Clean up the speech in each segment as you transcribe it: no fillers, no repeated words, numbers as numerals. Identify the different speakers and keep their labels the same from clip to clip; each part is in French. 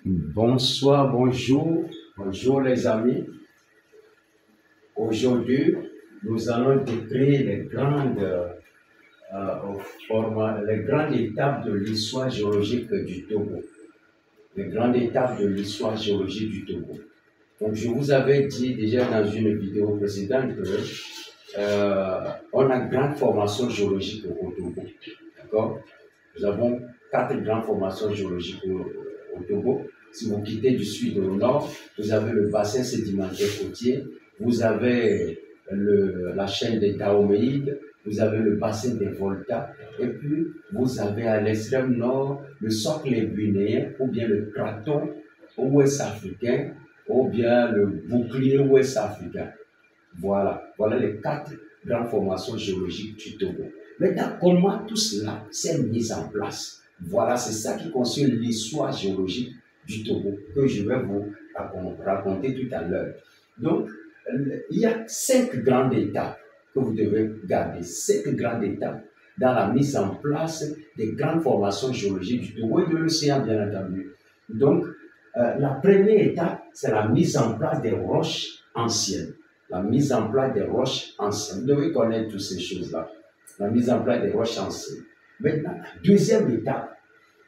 Speaker 1: Bonsoir, bonjour les amis. Aujourd'hui, nous allons décrire les grandes étapes de l'histoire géologique du Togo. Les grandes étapes de l'histoire géologique du Togo. Donc, je vous avais dit déjà dans une vidéo précédente que on a une grande formation géologique au Togo. D'accord? Nous avons 4 grandes formations géologiques au Togo. Si vous quittez du sud au nord, vous avez le bassin sédimentaire côtier, vous avez la chaîne des Daoméides, vous avez le bassin des Volta, et puis vous avez à l'extrême nord le socle guinéen, ou bien le craton ouest africain, ou bien le bouclier ouest africain. Voilà les 4 grandes formations géologiques du Togo. Maintenant, comment tout cela s'est mis en place? Voilà, c'est ça qui constitue l'histoire géologique du Togo que je vais vous raconter tout à l'heure. Donc, il y a 5 grandes étapes que vous devez garder, 5 grandes étapes dans la mise en place des grandes formations géologiques du Togo et de l'océan, bien entendu. Donc, la première étape, c'est la mise en place des roches anciennes. La mise en place des roches anciennes. Vous devez connaître toutes ces choses-là. La mise en place des roches anciennes. Maintenant, deuxième étape,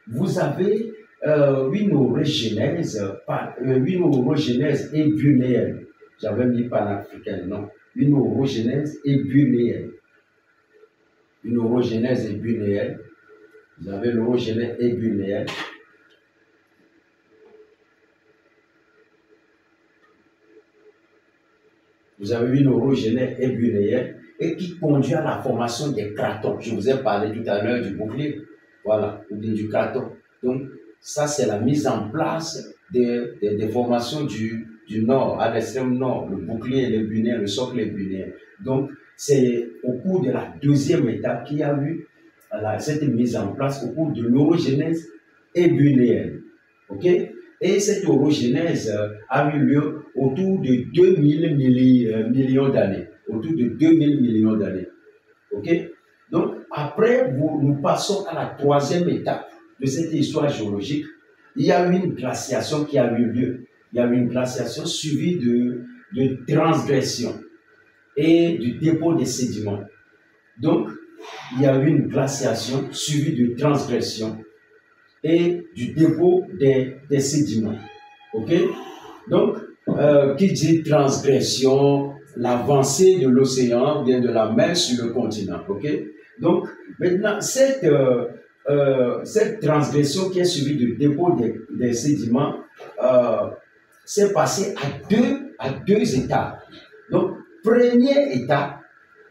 Speaker 1: vous avez une orogénèse ébunéenne. J'avais mis panafricaine, non. Une orogénèse ébunéenne. Une orogénèse ébunéenne. Vous avez l'orogénèse ébunéenne. Vous avez une orogénèse ébunéenne et qui conduit à la formation des cratons. Je vous ai parlé tout à l'heure du bouclier, voilà, ou du craton. Donc, ça, c'est la mise en place des formations du nord, à l'extrême nord, le bouclier ébunéen, le socle ébunéen. Donc, c'est au cours de la deuxième étape qu'il y a eu cette mise en place au cours de l'orogénèse ébunéenne. OK? Et cette orogénèse a eu lieu autour de 2000 millions d'années. Autour de 2000 millions d'années. OK? Donc, après, nous passons à la troisième étape de cette histoire géologique. Il y a eu une glaciation qui a eu lieu. Il y a eu une glaciation suivie de transgression et du dépôt des sédiments. Donc, il y a eu une glaciation suivie de transgression et du dépôt des sédiments. OK? Donc, qui dit transgression, l'avancée de l'océan, bien de la mer sur le continent. OK? Donc, maintenant, cette transgression qui est suivie du dépôt des sédiments s'est passée à deux étapes. Donc, première étape,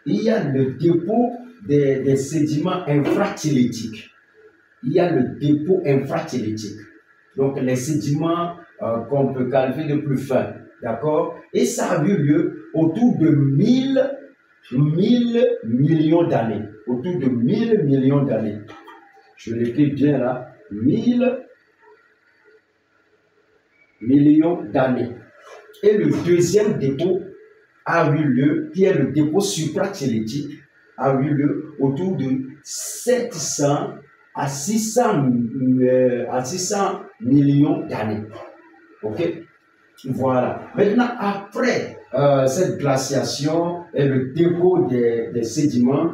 Speaker 1: il y a le dépôt des sédiments infratilétiques. Il y a le dépôt infratilétique. Donc, les sédiments qu'on peut qualifier de plus fins. D'accord? Et ça a eu lieu autour de 1000 millions d'années. Autour de 1000 millions d'années. Je l'écris bien là. 1000 millions d'années. Et le deuxième dépôt a eu lieu, qui est le dépôt supratilétique, a eu lieu autour de 700 à 600 millions d'années. OK? Voilà. Maintenant, après cette glaciation et le dépôt des sédiments,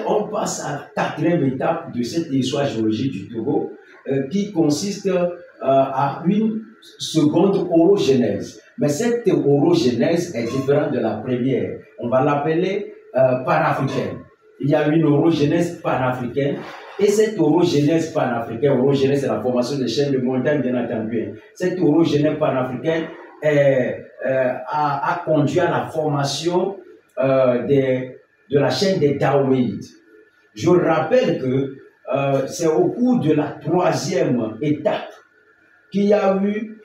Speaker 1: on passe à la quatrième étape de cette histoire géologique du Togo, qui consiste à une seconde orogénèse. Mais cette orogénèse est différente de la première. On va l'appeler panafricaine. Il y a une orogénèse panafricaine. Et cette orogénèse panafricaine, orogénèse c'est la formation des chaînes de montagne, bien entendu. Cette orogénèse panafricaine a conduit à la formation de la chaîne des Daoméides. Je rappelle que c'est au cours de la troisième étape qu'il y a eu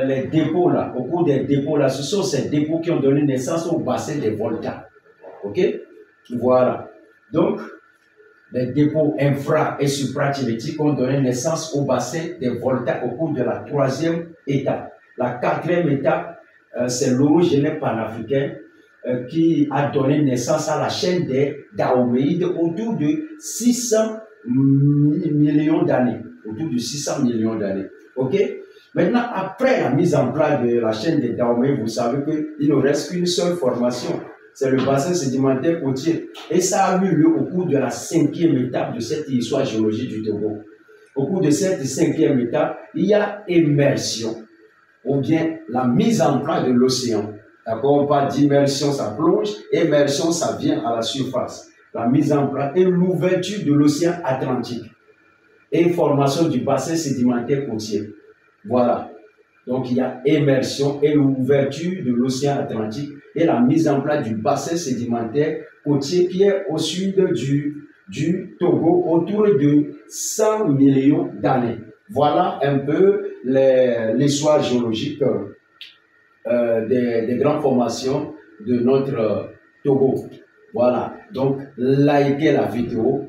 Speaker 1: les dépôts là. Au cours des dépôts là, ce sont ces dépôts qui ont donné naissance au bassin des Volta. OK? Voilà. Donc, les dépôts infra- et supratilétiques ont donné naissance au bassin des Volta au cours de la troisième étape. La quatrième étape, c'est l'orogénèse panafricain qui a donné naissance à la chaîne des Daoméides autour de 600 millions d'années. Autour de 600 millions d'années. OK? Maintenant, après la mise en place de la chaîne des Dahomey, vous savez qu'il ne reste qu'une seule formation. C'est le bassin sédimentaire côtier. Et ça a eu lieu au cours de la 5e étape de cette histoire géologique du Togo. Au cours de cette 5e étape, il y a immersion, ou bien la mise en place de l'océan. D'accord, on parle d'immersion, ça plonge, immersion, ça vient à la surface. La mise en place et l'ouverture de l'océan Atlantique. Et formation du bassin sédimentaire côtier. Voilà. Donc, il y a immersion et l'ouverture de l'océan Atlantique et la mise en place du bassin sédimentaire côtier qui est au sud du Togo autour de 100 millions d'années. Voilà un peu l'histoire géologique des grandes formations de notre Togo. Voilà. Donc, likez la vidéo,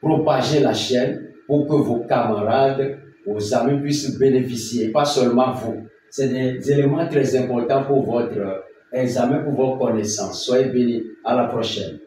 Speaker 1: propagez la chaîne pour que vos camarades, vos amis puissent bénéficier, pas seulement vous. C'est des éléments très importants pour votre examen, pour vos connaissances. Soyez bénis. À la prochaine.